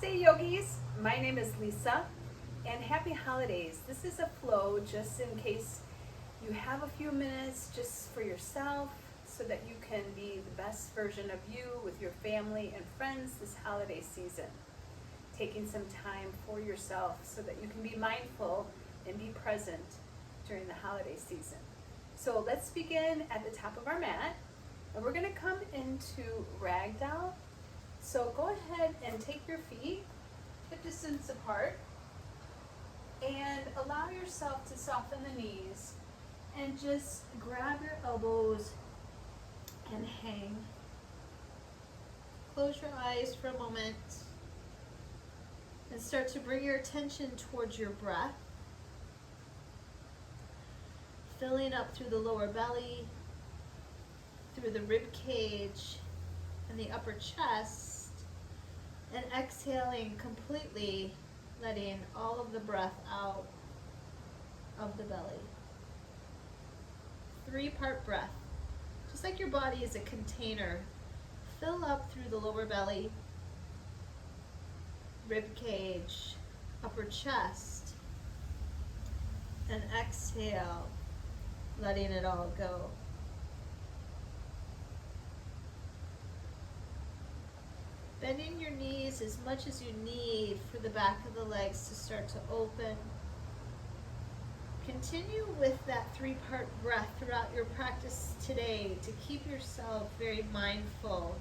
Namaste yogis, my name is Lisa and happy holidays. This is a flow just in case you have a few minutes just for yourself so that you can be the best version of you with your family and friends this holiday season. Taking some time for yourself so that you can be mindful and be present during the holiday season. So let's begin at the top of our mat and we're going to come into ragdoll. So go ahead and take your feet hip distance apart and allow yourself to soften the knees and just grab your elbows and hang. Close your eyes for a moment and start to bring your attention towards your breath, filling up through the lower belly, through the rib cage and the upper chest, and exhaling completely, letting all of the breath out of the belly. 3-part breath. Just like your body is a container, fill up through the lower belly, rib cage, upper chest, and exhale, letting it all go. Bending your knees as much as you need for the back of the legs to start to open. Continue with that 3-part breath throughout your practice today to keep yourself very mindful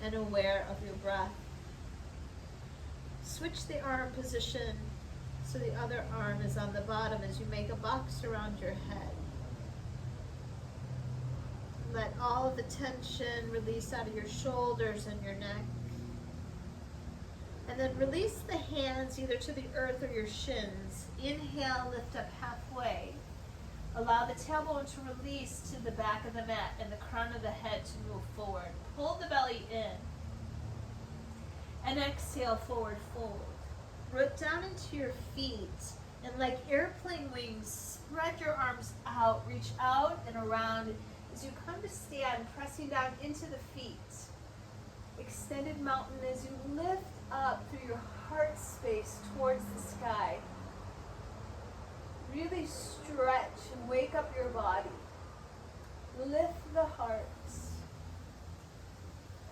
and aware of your breath. Switch the arm position so the other arm is on the bottom as you make a box around your head. Let all of the tension release out of your shoulders and your neck. And then release the hands either to the earth or your shins. Inhale, lift up halfway. Allow the tailbone to release to the back of the mat and the crown of the head to move forward. Pull the belly in. And exhale, forward fold. Root down into your feet. And like airplane wings, spread your arms out. Reach out and around as you come to stand, pressing down into the feet. Extended mountain as you lift up through your heart space towards the sky. Really stretch and wake up your body. Lift the heart.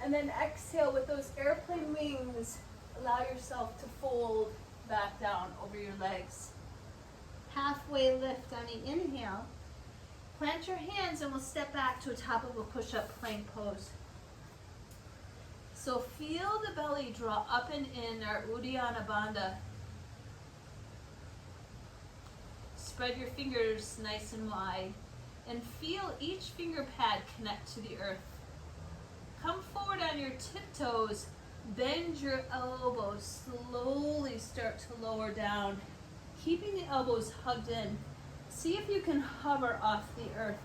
And then exhale with those airplane wings. Allow yourself to fold back down over your legs. Halfway lift on the inhale. Plant your hands and we'll step back to a top of a push-up plank pose. So feel the belly draw up and in our Uddiyana Bandha. Spread your fingers nice and wide and feel each finger pad connect to the earth. Come forward on your tiptoes, bend your elbows, slowly start to lower down, keeping the elbows hugged in. See if you can hover off the earth.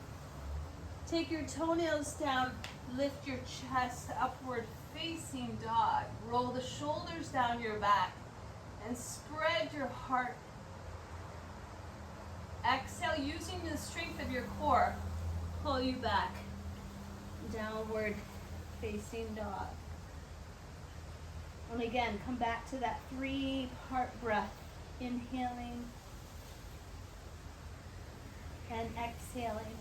Take your toenails down, lift your chest upward, facing dog. Roll the shoulders down your back and spread your heart. Exhale, using the strength of your core, pull you back. Downward facing dog. And again, come back to that 3-part breath. Inhaling and exhaling.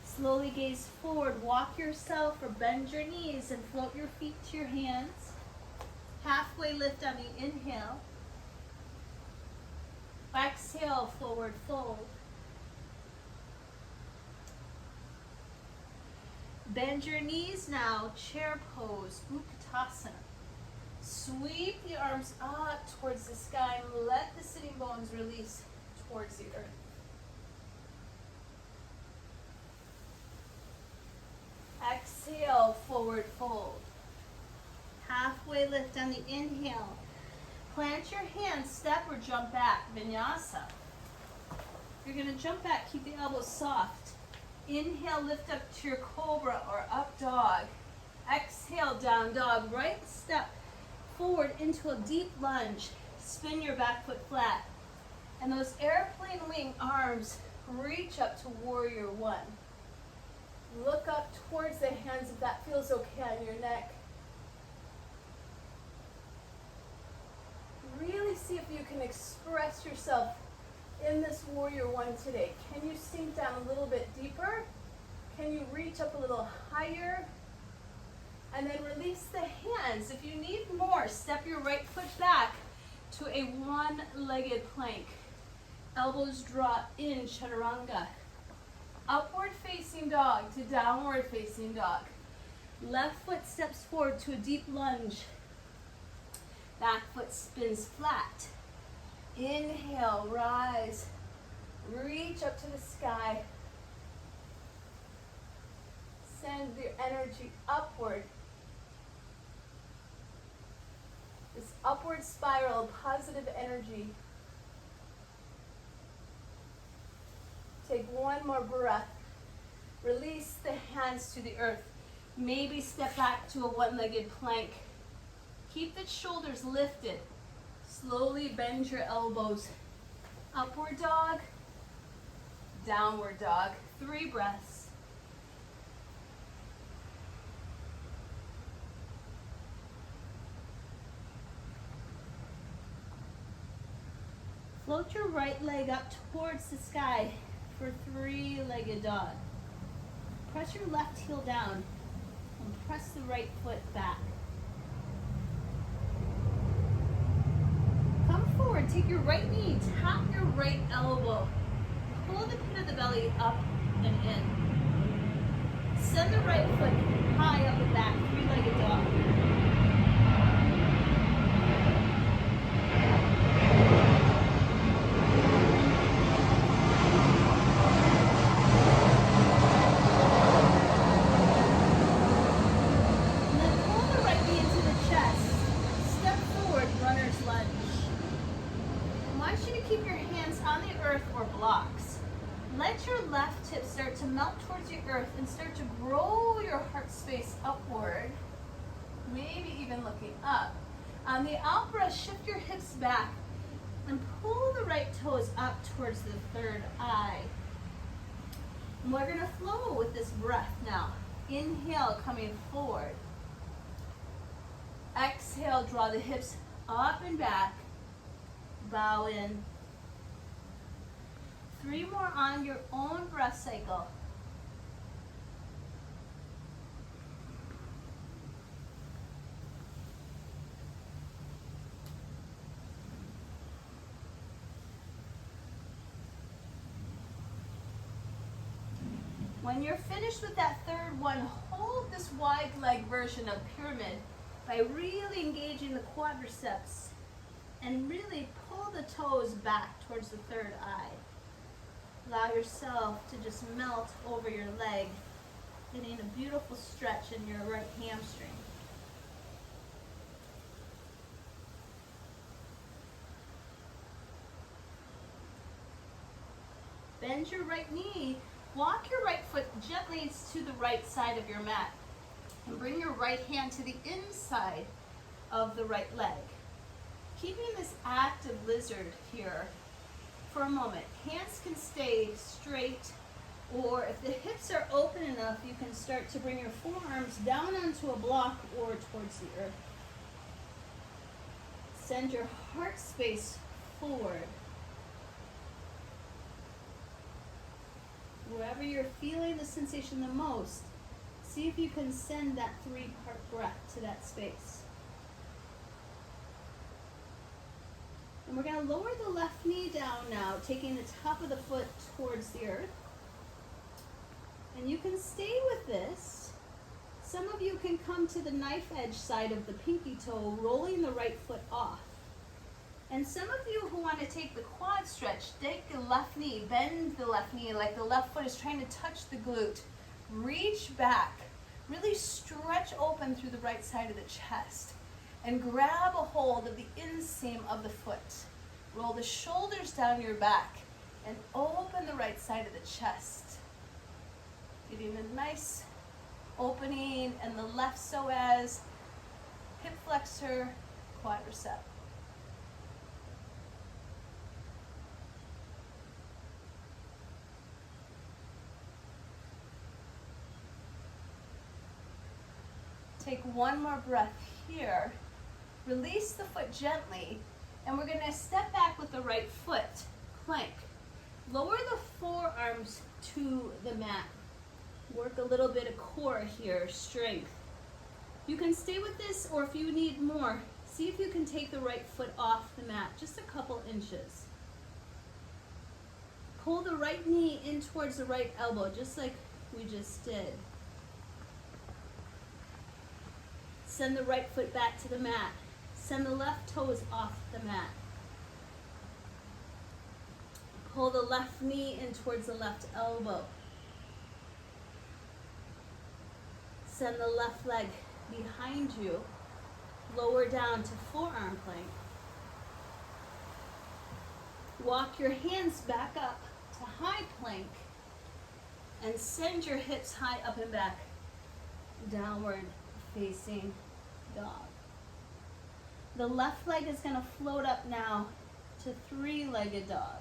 Slowly gaze forward, walk yourself or bend your knees and float your feet to your hands. Halfway lift on the inhale. Exhale, forward fold. Bend your knees now, chair pose, Utkatasana. Sweep the arms up towards the sky and let the sitting bones release towards the earth. Exhale, forward fold. Halfway lift on the inhale. Plant your hands, step or jump back, vinyasa. You're going to jump back, keep the elbows soft. Inhale, lift up to your cobra or up dog. Exhale, down dog. Right step forward into a deep lunge. Spin your back foot flat. And those airplane wing arms reach up to warrior one. Look up towards the hands if that feels okay on your neck. Really see if you can express yourself in this warrior one today. Can you sink down a little bit deeper? Can you reach up a little higher? And then release the hands. If you need more, step your right foot back to a one-legged plank. Elbows draw in, chaturanga. Upward facing dog to downward facing dog. Left foot steps forward to a deep lunge. Back foot spins flat. Inhale, rise. Reach up to the sky. Send your energy upward. This upward spiral of positive energy. Take one more breath. Release the hands to the earth. Maybe step back to a one-legged plank. Keep the shoulders lifted. Slowly bend your elbows. Upward dog, downward dog. 3 breaths. Float your right leg up towards the sky for 3-legged dog. Press your left heel down and press the right foot back. Come forward, take your right knee, tap your right elbow. Pull the pit of the belly up and in. Send the right foot high up and back, 3-legged dog. Let your left hip start to melt towards the earth and start to grow your heart space upward, maybe even looking up. On the out breath, shift your hips back and pull the right toes up towards the third eye. And we're going to flow with this breath now. Inhale, coming forward. Exhale, draw the hips up and back. Bow in. 3 more on your own breath cycle. When you're finished with that third one, hold this wide leg version of pyramid by really engaging the quadriceps and really pull the toes back towards the third eye. Allow yourself to just melt over your leg, getting a beautiful stretch in your right hamstring. Bend your right knee, walk your right foot gently to the right side of your mat, and bring your right hand to the inside of the right leg. Keeping this active lizard here for a moment. Hands can stay straight, or if the hips are open enough, you can start to bring your forearms down onto a block or towards the earth. Send your heart space forward. Wherever you're feeling the sensation the most, see if you can send that 3-part breath to that space. And we're going to lower the left knee down now, taking the top of the foot towards the earth. And you can stay with this. Some of you can come to the knife edge side of the pinky toe, rolling the right foot off. And some of you who want to take the quad stretch, take the left knee, bend the left knee like the left foot is trying to touch the glute. Reach back, really stretch open through the right side of the chest. And grab a hold of the inseam of the foot. Roll the shoulders down your back and open the right side of the chest. Getting a nice opening in the left psoas, hip flexor, quadricep. Take one more breath here. Release the foot gently, and we're gonna step back with the right foot, plank. Lower the forearms to the mat. Work a little bit of core here, strength. You can stay with this, or if you need more, see if you can take the right foot off the mat, just a couple inches. Pull the right knee in towards the right elbow, just like we just did. Send the right foot back to the mat. Send the left toes off the mat. Pull the left knee in towards the left elbow. Send the left leg behind you. Lower down to forearm plank. Walk your hands back up to high plank and send your hips high up and back. Downward facing dog. The left leg is going to float up now to three-legged dog.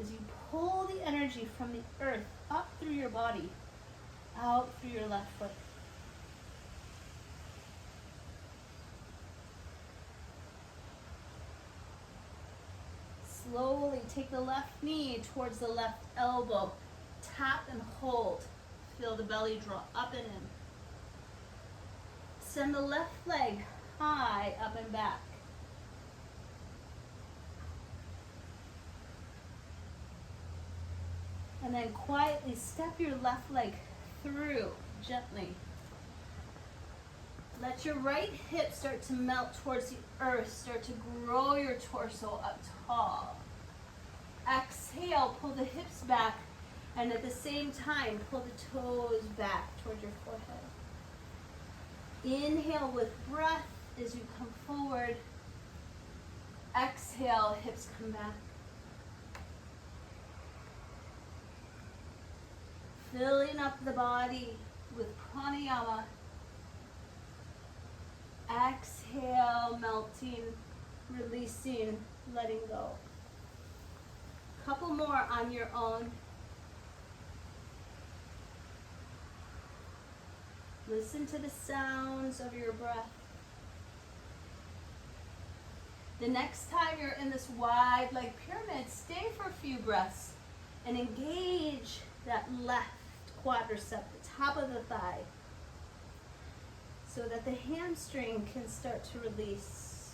As you pull the energy from the earth up through your body, out through your left foot. Slowly take the left knee towards the left elbow. Tap and hold. Feel the belly draw up and in. Send the left leg high up and back. And then quietly step your left leg through gently. Let your right hip start to melt towards the earth. Start to grow your torso up tall. Exhale, pull the hips back, and at the same time, pull the toes back towards your forehead. Inhale with breath as you come forward. Exhale, hips come back. Filling up the body with pranayama. Exhale, melting, releasing, letting go. Couple more on your own. Listen to the sounds of your breath. The next time you're in this wide leg pyramid, stay for a few breaths and engage that left quadricep, the top of the thigh, so that the hamstring can start to release.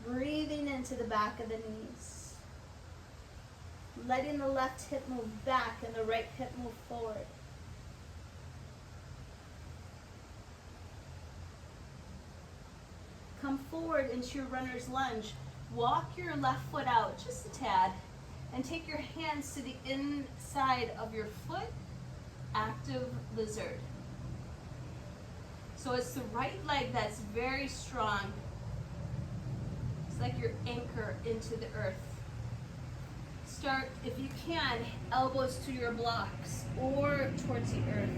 Breathing into the back of the knees. Letting the left hip move back and the right hip move forward. Come forward into your runner's lunge. Walk your left foot out just a tad and take your hands to the inside of your foot, active lizard. So it's the right leg that's very strong. It's like your anchor into the earth. Start, if you can, elbows to your blocks or towards the earth.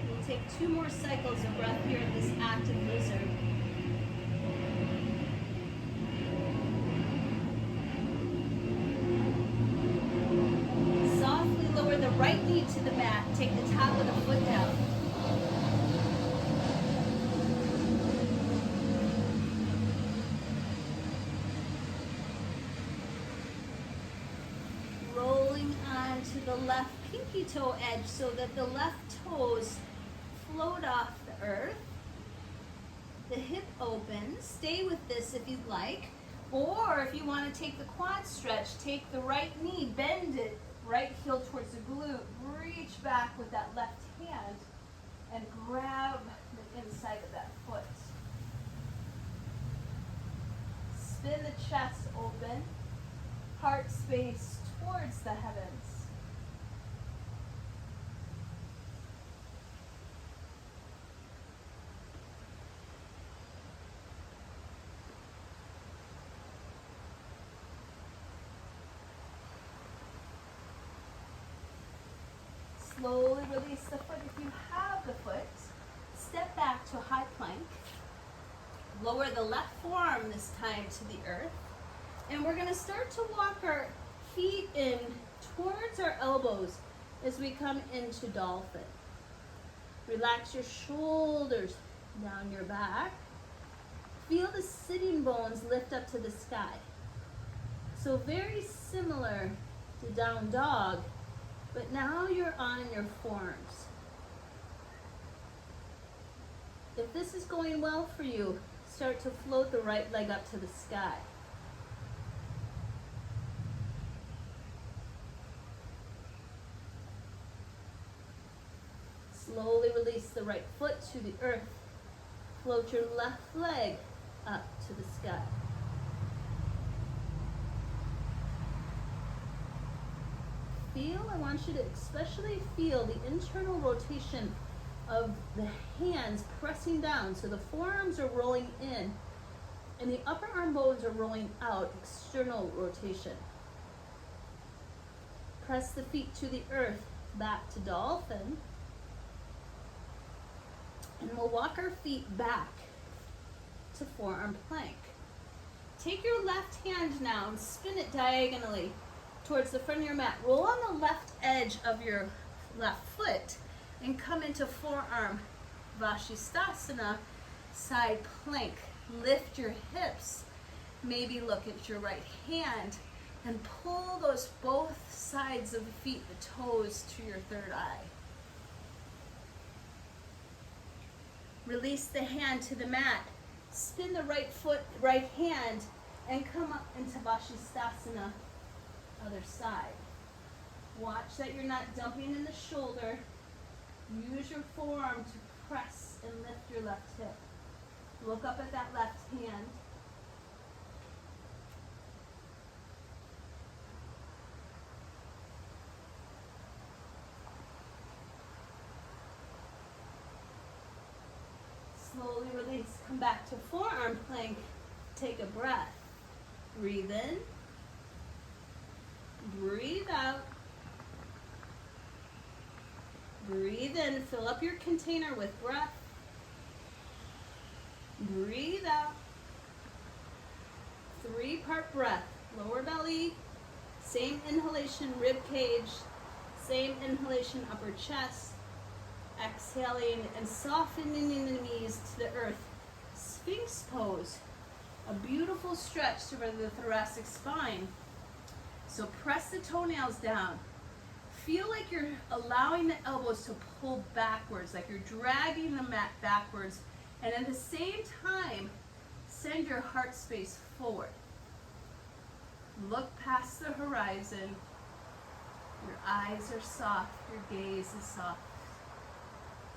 We'll take 2 more cycles of breath here in this active lizard. Softly lower the right knee to the mat. Take the top of the foot down. To the left pinky toe edge so that the left toes float off the earth. The hip opens. Stay with this if you'd like. Or if you want to take the quad stretch, take the right knee, bend it, right heel towards the glute. Reach back with that left hand and grab the inside of that foot. Spin the chest open. Heart space towards the heavens. Slowly release the foot if you have the foot. Step back to a high plank. Lower the left forearm this time to the earth. And we're gonna start to walk our feet in towards our elbows as we come into Dolphin. Relax your shoulders down your back. Feel the sitting bones lift up to the sky. So very similar to down dog, but now you're on your forearms. If this is going well for you, start to float the right leg up to the sky. Slowly release the right foot to the earth. Float your left leg up to the sky. I want you to especially feel the internal rotation of the hands pressing down. So the forearms are rolling in and the upper arm bones are rolling out, external rotation. Press the feet to the earth, back to Dolphin. And we'll walk our feet back to Forearm Plank. Take your left hand now and spin it diagonally towards the front of your mat. Roll on the left edge of your left foot and come into Forearm Vashisthasana, side plank. Lift your hips. Maybe look at your right hand and pull those both sides of the feet, the toes, to your third eye. Release the hand to the mat. Spin the right foot, right hand, and come up into Vashisthasana, other side. Watch that you're not dumping in the shoulder. Use your forearm to press and lift your left hip. Look up at that left hand. Slowly release, come back to Forearm Plank. Take a breath. Breathe in. Breathe out. Breathe in, fill up your container with breath. Breathe out. 3-part breath. Lower belly, same inhalation, rib cage, same inhalation, upper chest. Exhaling and softening the knees to the earth. Sphynx Pose, a beautiful stretch over the thoracic spine. So press the toenails down. Feel like you're allowing the elbows to pull backwards, like you're dragging the mat backwards. And at the same time, send your heart space forward. Look past the horizon. Your eyes are soft, your gaze is soft.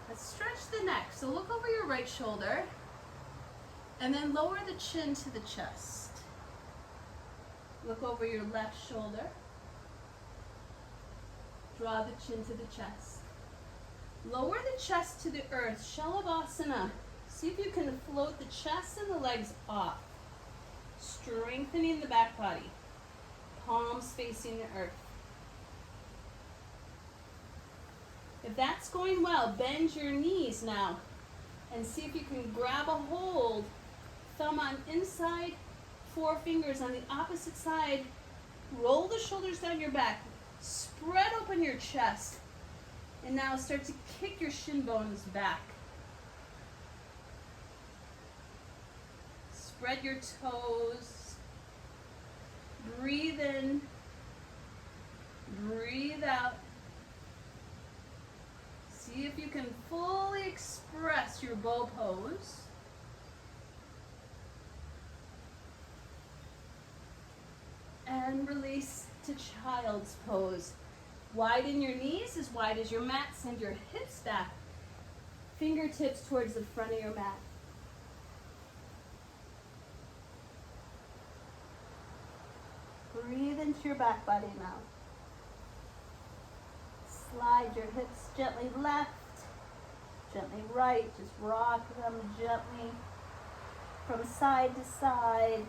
Let's stretch the neck. So look over your right shoulder and then lower the chin to the chest. Look over your left shoulder. Draw the chin to the chest. Lower the chest to the earth. Shalabhasana. See if you can float the chest and the legs off. Strengthening the back body. Palms facing the earth. If that's going well, bend your knees now and see if you can grab a hold. Thumb on inside, 4 fingers on the opposite side. Roll the shoulders down your back. Spread open your chest. And now start to kick your shin bones back. Spread your toes. Breathe in. Breathe out. See if you can fully express your bow pose. And release to child's pose. Widen your knees as wide as your mat. Send your hips back. Fingertips towards the front of your mat. Breathe into your back body now. Slide your hips gently left, gently right. Just rock them gently from side to side.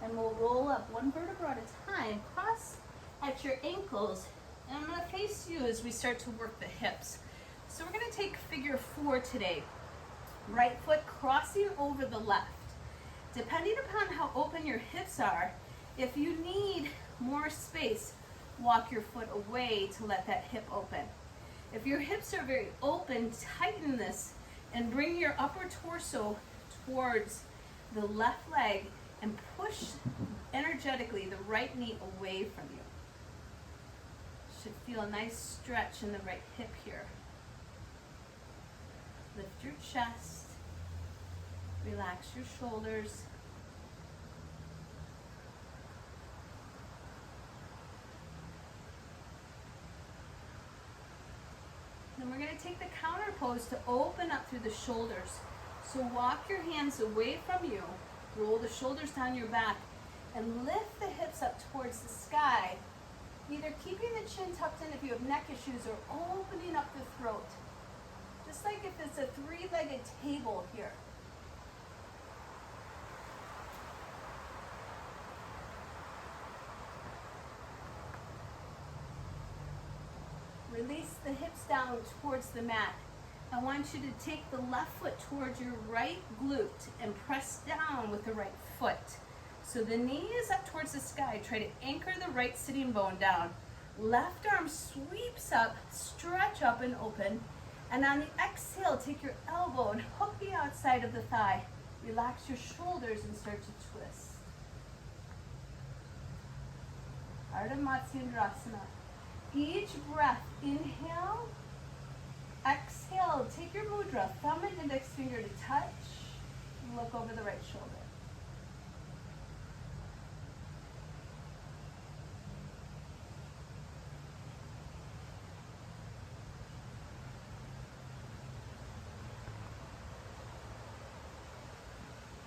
And we'll roll up 1 vertebra at a time. Cross at your ankles. And I'm going to face you as we start to work the hips. So we're going to take figure 4 today. Right foot crossing over the left. Depending upon how open your hips are, if you need more space, walk your foot away to let that hip open. If your hips are very open, tighten this and bring your upper torso towards the left leg and push energetically the right knee away from you. Should feel a nice stretch in the right hip here. Lift your chest, relax your shoulders. Then we're going to take the counter pose to open up through the shoulders. So walk your hands away from you, roll the shoulders down your back, and lift the hips up towards the sky, either keeping the chin tucked in if you have neck issues or opening up the throat. Just like if it's a three-legged table here. Release the hips down towards the mat. I want you to take the left foot towards your right glute and press down with the right foot. So the knee is up towards the sky. Try to anchor the right sitting bone down. Left arm sweeps up, stretch up and open. And on the exhale, take your elbow and hook the outside of the thigh. Relax your shoulders and start to twist. Ardha Matsyendrasana. Each breath, inhale, exhale, take your mudra, thumb and index finger to touch, look over the right shoulder.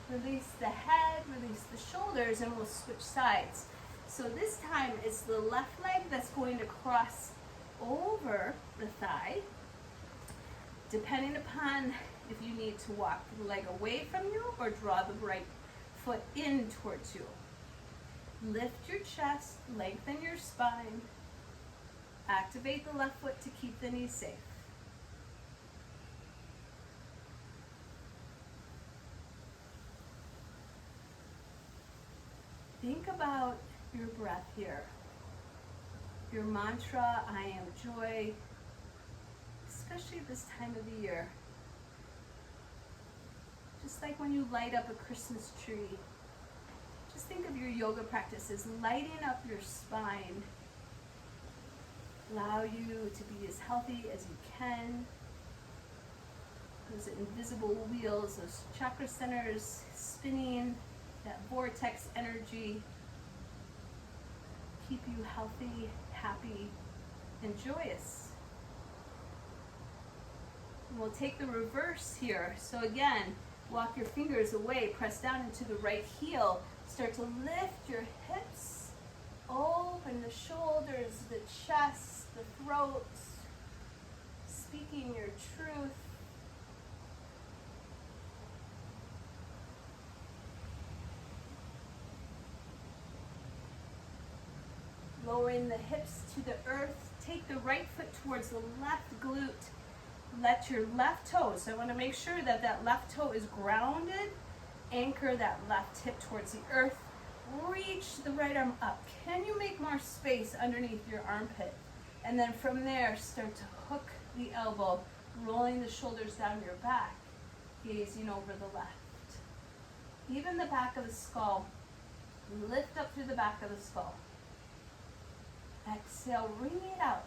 Release the head, release the shoulders, and we'll switch sides. So this time it's the left leg that's going to cross over the thigh, depending upon if you need to walk the leg away from you or draw the right foot in towards you. Lift your chest, lengthen your spine, activate the left foot to keep the knee safe. Think about your breath here. Your mantra, I am joy, especially this time of the year. Just like when you light up a Christmas tree, just think of your yoga practices, lighting up your spine. Allow you to be as healthy as you can. Those invisible wheels, those chakra centers spinning, that vortex energy. Keep you healthy, happy, and joyous. And we'll take the reverse here. So again, walk your fingers away, press down into the right heel. Start to lift your hips, open the shoulders, the chest, the throat, speaking your truth. Lowering the hips to the earth. Take the right foot towards the left glute. Let your left toe, so I want to make sure that that left toe is grounded. Anchor that left hip towards the earth. Reach the right arm up. Can you make more space underneath your armpit? And then from there, start to hook the elbow, rolling the shoulders down your back, gazing over the left. Even the back of the skull. Lift up through the back of the skull. Exhale, ring it out.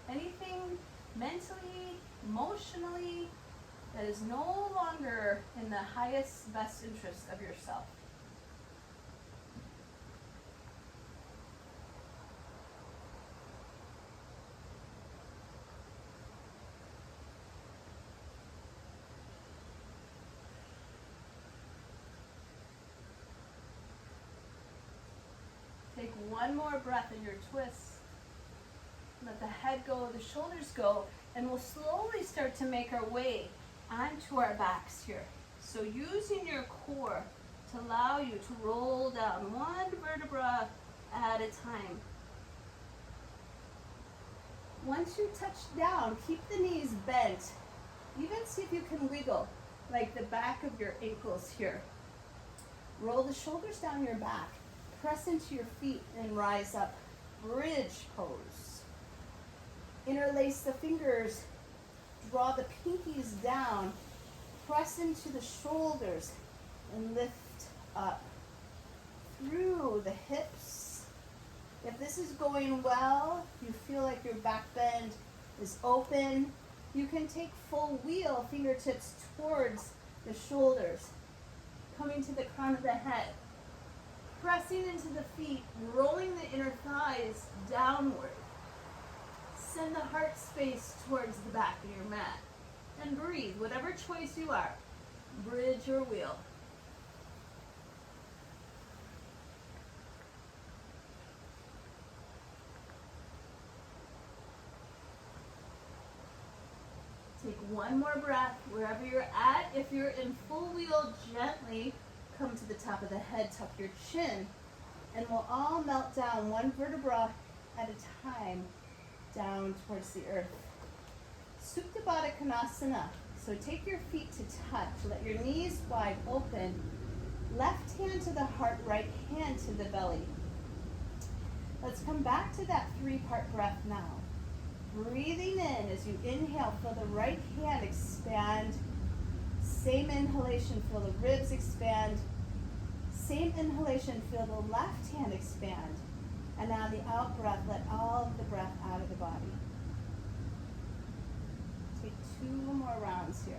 Anything mentally, emotionally, that is no longer in the highest, best interest of yourself. Take one more breath in your twist. Let the head go, the shoulders go, and we'll slowly start to make our way onto our backs here. So using your core to allow you to roll down one vertebra at a time. Once you touch down, keep the knees bent. Even see if you can wiggle. like the back of your ankles here. Roll the shoulders down your back. Press into your feet and rise up. Bridge pose. Interlace the fingers. Draw the pinkies down. Press into the shoulders and lift up through the hips. If this is going well, you feel like your back bend is open, you can take full wheel, fingertips towards the shoulders, coming to the crown of the head, pressing into the feet, rolling the inner thighs downward. Send the heart space towards the back of your mat. And breathe, whatever choice you are. Bridge or wheel. Take one more breath wherever you're at. If you're in full wheel, gently come to the top of the head, tuck your chin, and we'll all melt down one vertebra at a time down towards the earth. Supta Baddha Konasana. So take your feet to touch. Let your knees wide open. Left hand to the heart, right hand to the belly. Let's come back to that 3-part breath now. Breathing in as you inhale, feel the right hand expand. Same inhalation, feel the ribs expand. Same inhalation, feel the left hand expand. And now the out breath, let all of the breath out of the body. Take 2 more rounds here.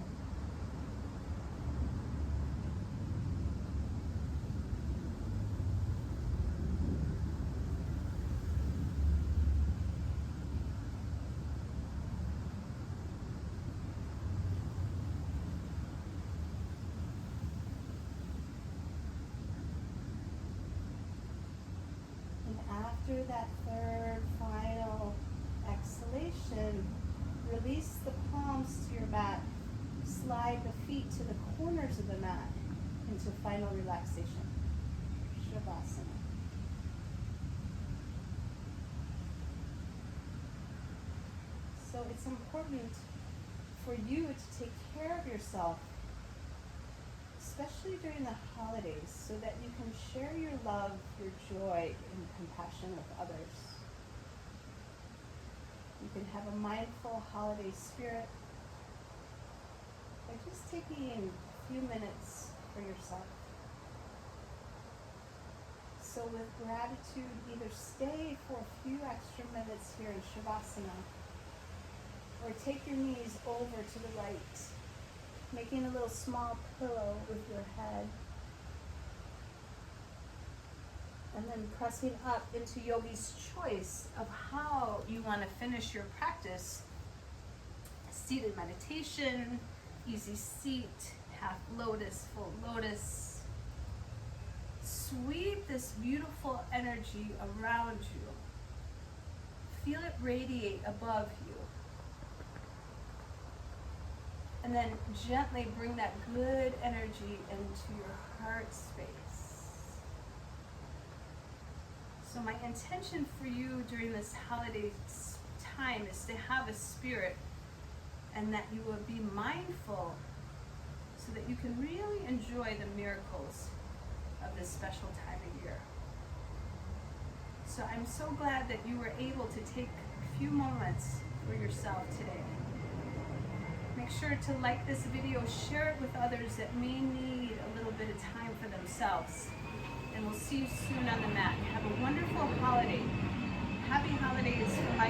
After that 3rd final exhalation, release the palms to your mat. Slide the feet to the corners of the mat into final relaxation. Shavasana. So it's important for you to take care of yourself, especially during the holidays, so that you can share your love, your joy, and compassion with others. You can have a mindful holiday spirit by just taking a few minutes for yourself. So with gratitude, either stay for a few extra minutes here in Shavasana, or take your knees over to the right, making a little small pillow with your head. And then pressing up into yogi's choice of how you want to finish your practice. Seated meditation, easy seat, half lotus, full lotus. Sweep this beautiful energy around you. Feel it radiate above you. And then gently bring that good energy into your heart space. So my intention for you during this holiday time is to have a spirit, and that you will be mindful so that you can really enjoy the miracles of this special time of year. So I'm so glad that you were able to take a few moments for yourself today. Make sure to like this video, share it with others that may need a little bit of time for themselves. And we'll see you soon on the mat. Have a wonderful holiday. Happy holidays from my